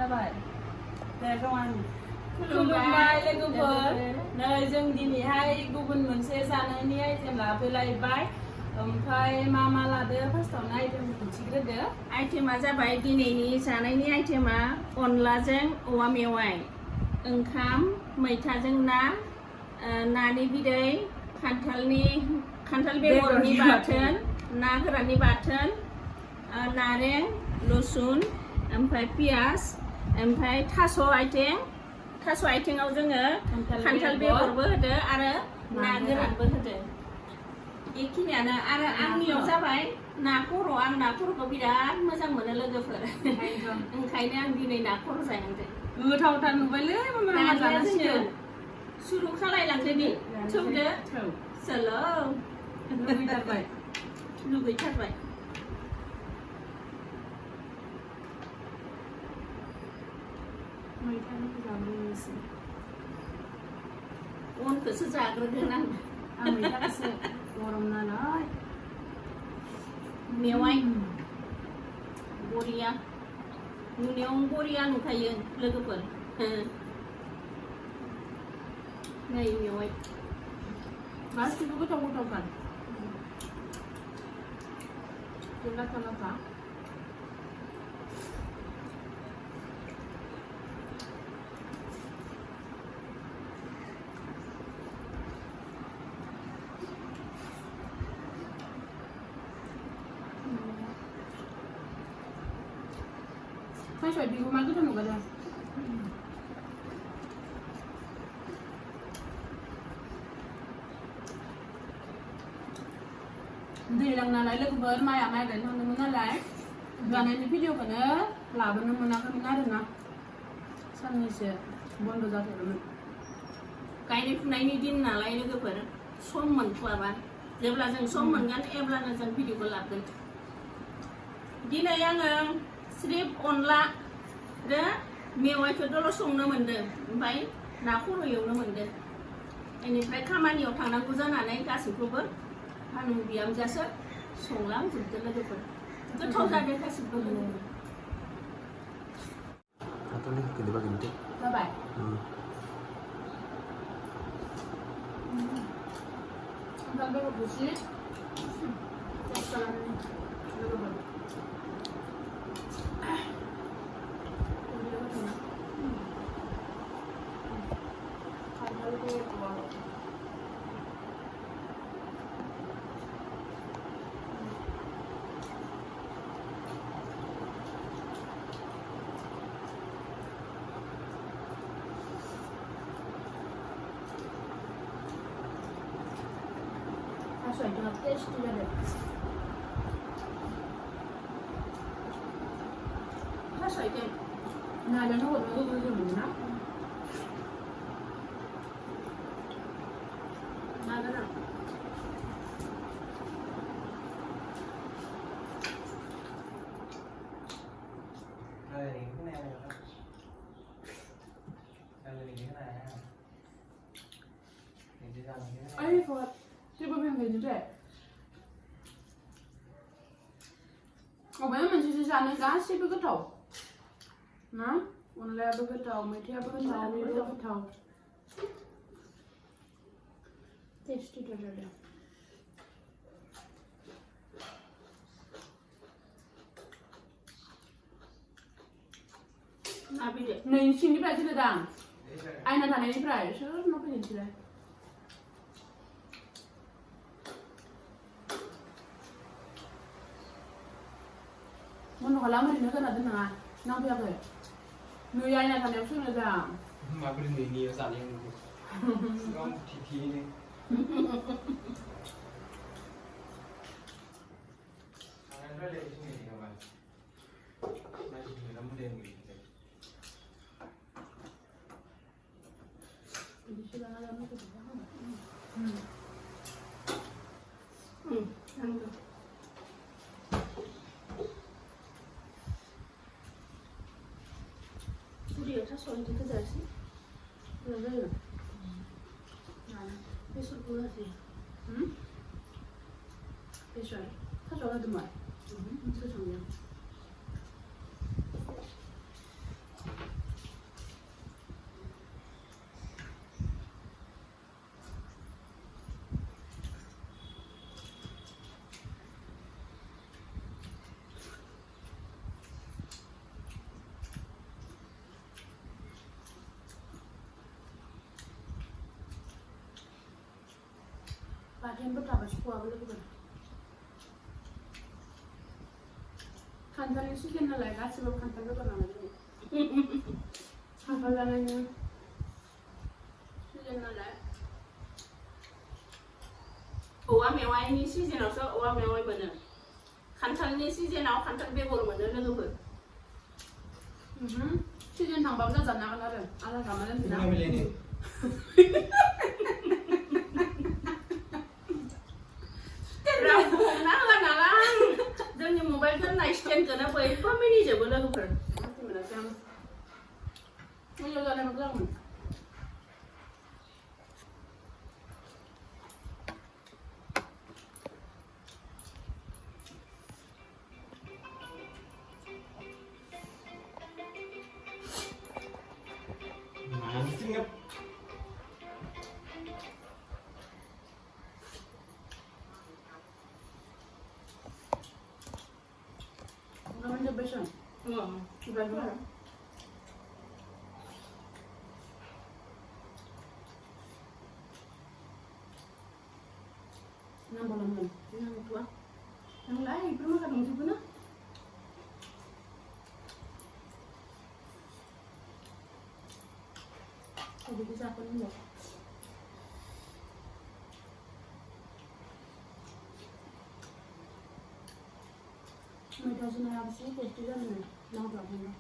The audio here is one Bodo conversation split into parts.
Baik. Để kawan. Khulumbai logofor. Nơi जों दिनैहाय गुबुन मोनसे जानायनि आइटेम लाबोलायबाय. ओमफ्राय मा लादो फार्स्टआवनो आइटेमखौ खिन्थिग्रोदो. आइटेमा जाबाय दिनैनि जानायनि आइटेमा अनलाजों औवा मेवाइ, ओंखाम, मैथाजों ना, नानि बिदै, खान्थाल बेगरनि बाथोन, ना गोराननि बाथोन, नारें, लसुन, ओमफ्राय पियाज, ओमफ्राय थास' आइथिंआव जोङो खान्थाल बेगरबो होदो आरो ना गोरानबो होदो। बेखिनियानो आरो आंनियाव जाबाय ना खर'। आं ना खर'खौ बिराद मोजां मोनो लोगोफोर। ओंखायनो आं दिनै ना खर' जाहैदों। गोथावथार नुबायलै मामा जानांसिगोन। सुरु खालायलांदो दे। थौदो। सोलो। लुगैथारबाय। अनखौसो जाग्रोगोन आं मैथाखौसो गरम नालाय। मेवाइ बरिया नुनायाव बरिया नुखायो लोगोफोर। नै मेवाइ गासिबो गोथावथार। लाथा Masih rumah kita nggak ada. Di lang nalai lagi ber maya dan nong nalai. Dan ini video kan lawan menakan ada na. Sangat sih bondo jatuh dulu. गायनाय फुनायनि दिन नालाय लोगोफोर सम मोनथ'आबा जेब्ला जों सम मोनगोन अब्लानो जों भिडिअखौ लागोन। दिनै आङो स्रिप अनला आरो मेवाइखौल' संनो मोनदों, ओमफ्राय ना खर' एवनो मोनदों। बेनिफ्राय खामानियाव थांनांगौ जानानै गासैखौबो हानु बिहामजोआसो संलांजोबदों लोगोफोर। गोथाव जादों गासिबो। जाबाय। Sampai bersih. Itu taste juga deh. Rasa itu. Nah, dan aku dulu mana? Nah, ada. Ayo, Fat. Coba bilang gitu deh. Pokoknya mencicipi sana kasih begitu. Nah, unle begitu, media begitu, mie begitu. Tasty dada. Nabi deh. Nih sini berarti ledang. Ayo nanti ini berarti, so kenapa jadi deh? Mana kalau lama ini kan ada nggak? Nampi apa ya? Nuyanya kan yang sudah dah. Mak beli ini saling dulu. Sekarang titi ini. थास' बिदिखौ जासै जायो बेसरखौ होसै बेसर थास' होदोंमोन थास' संदों बाथोनबो थाबा सुखुआबो लोगोफोर खान्थालनि सिजन नालाय गासिबो खान्थाल बेगर नालाय खान्थाल जानायनि सिजन नालाय औवा मेवाइनि सिजनावसो औवा मेवाइ मोनो खान्थालनि सिजनाव खान्थाल बेगर मोनो लोगोफोर सिजन थांबाबो जाजानो हागोन आरो आलादा जाना दोनसै जोंनि मबाइलखौ नाय स्टेन्डखौनो बयबो मिनिजोबो लोगोफोर मोजां जानाय मोजांमोन mancing ya naman sa besan iba ba nang balam yang tua yang lain belum makan dong sebenarnya Hindi ko sa akin nila. May kasi na lang siya, kasi lang na. Nakapagod na.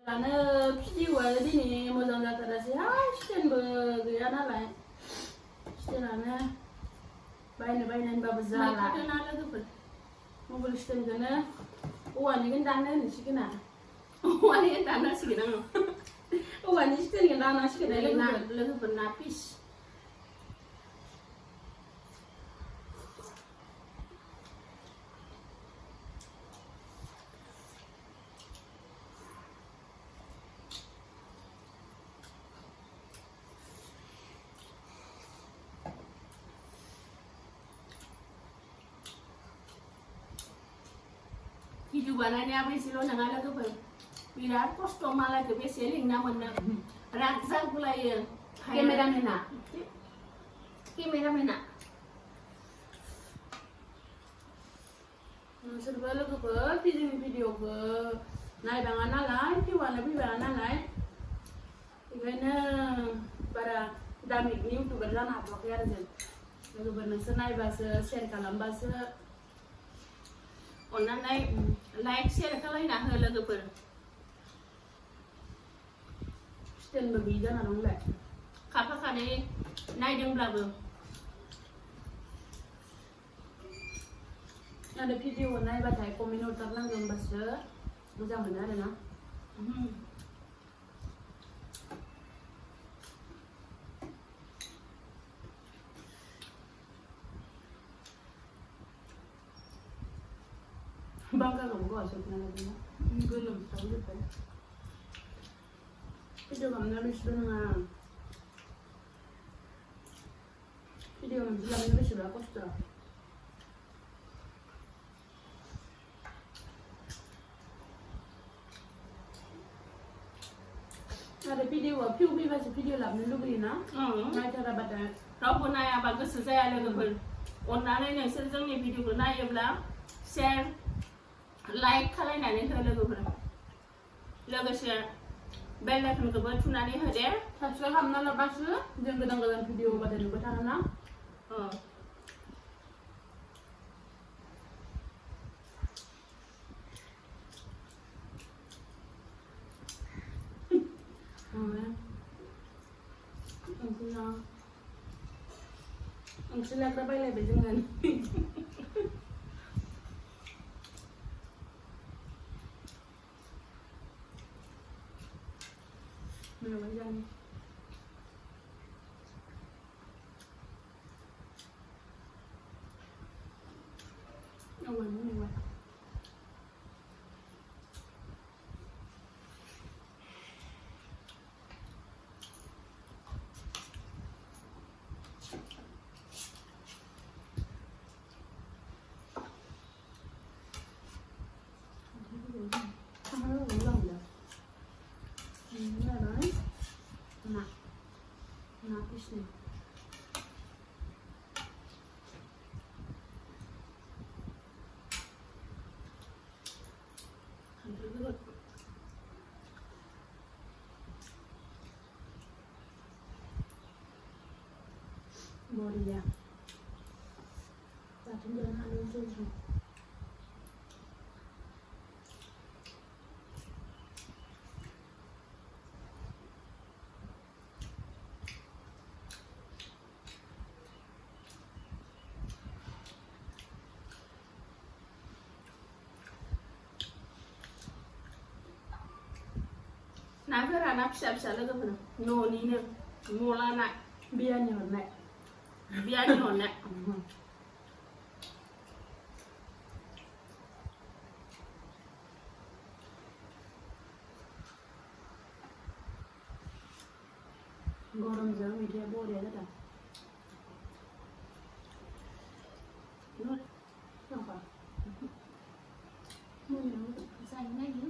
Karena video ini mau jangan terasi, stand bergaya nalai, stand ana, bayi-bayi babazala. Mereka kenal tu pun. Mau beli stand kena, uang ni kan dana ni sih kena. Uang ni kan dana sih kena. Uang ni stand kan dana sih kena. Lagu bernapis. Hidupannya apa sih lo nengah lagu ber, biar kostum malah ke beseling namanya, raksa pula ya. Kamera mena. Serba lagu ber, video ber, naik bangan nalai, tiwan lebih bangan nalai. Ikannya para damik ni untuk berjalan apa kaya aja. Lagu ber nasi naik bahasa share kalam bahasa. Onanai like share kalau nak hal lagu ber. Stand berbeda narong lek. Kapa kane naik deng belabu. Ada video naik batai komen utar lang yang bahasa. Macam mana ada na? Bangga kamu kau asal kenal lagi na? Belum tahu juga. Video kamu nulis dengan video kamu bilang nulis sudah aku sudah. Ada video piu bahasa video lah menurut beri na? Naik cara badan. Kau pun naik apa kesu saya lagu ber. Onanai yang sering ni video pun naik belah share. Like kalau nanti hal lagu ber, lagu share, bell icon ke bawah tu nanti ada. Subscribe kamu nala bahasa, jangan kadang-kadang video pada ni bertahan na. ओंख्रि लाग्रा बायलायबाय जोङो मेवाइ जानो औवानि मेवाइ na fish này bò đi à và chúng tôi ăn luôn rồi नाफोरा ना फिसा फिसा लोगोफोर न'निनो मलानाय बियानि हरनाय बियानि हरनाय गरमजों बिदिया बरिया जादों Kenapa? Sayang lagi.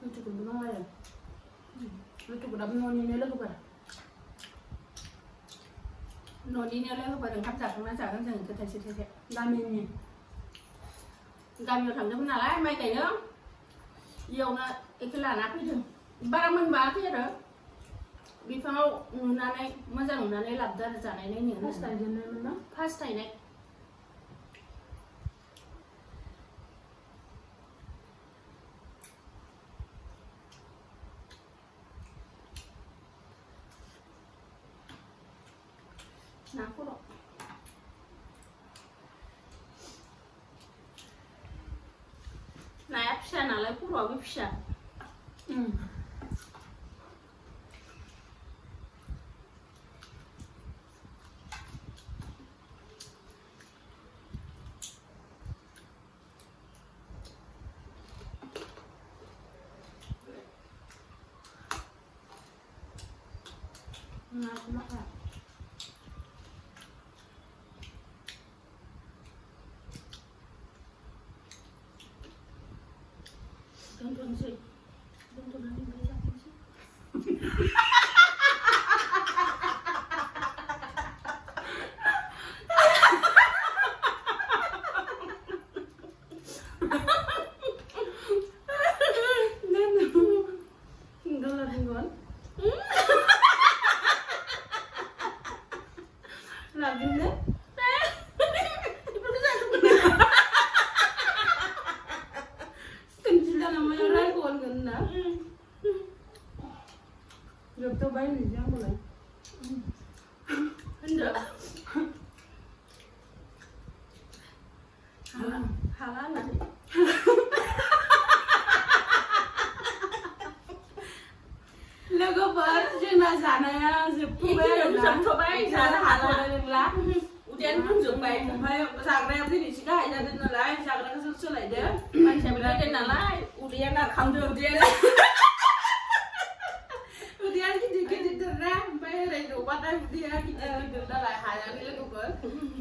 Lucu gue bilang lah ya. Lucu gue dapat noninya lagi pada. Noninya lagi pada ngap jangan jangan kita Gaminnya. Gamin thằng đó là mấy cái nữa. Yêu nó cái là nát cái gì. Ba mình ba cái đó. Vì sao nó này mà rằng nó này làm ra là này này nhiều. Pasta aja nih mana? Pasta này. Nát quá rồi. Này pişen alay puro bir pişen. Nah, kenapa? Tonton sih. Tonton nanti bisa sih. Enggak lah Gon. Lagi deh. Namanya Raikon kan nah. Gak tau bayi nih jangan mulai. Enggak. Halal nanti. Lagu baru jangan sana ya sepupu Ini lah. sepupu bayi sana halal lah. Ujian pun jumpai. Phải sạc ra thì chỉ có hai gia đình là ai sạc ra cái số lại đấy. Anh sẽ biết tên là lại. Ujian là không được ujian. Ujian cái gì ra, bây giờ đủ bắt anh ujian cái gì đó lại hai gia đình là cũng có.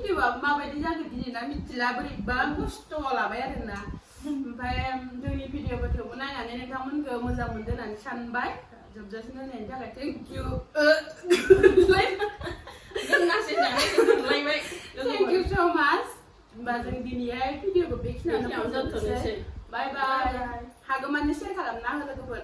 Cái mà bây giờ cái gì nó mình chỉ là beri bagus tuh lah bây giờ nè. Phải जोंनि भिडिअ फोरखौ नायनानै नोंथांमोनखौ मोजां मोनदों होननानै सानबाय. जोबजासिम नायनायनि थाखाय thank you. Thank you so much. Và जों दिनैहाय भिडिअखौ बेखिनियावनो फोजोबनोसै. Bye bye. Hagomannya share खालामना हो लोगोफोर.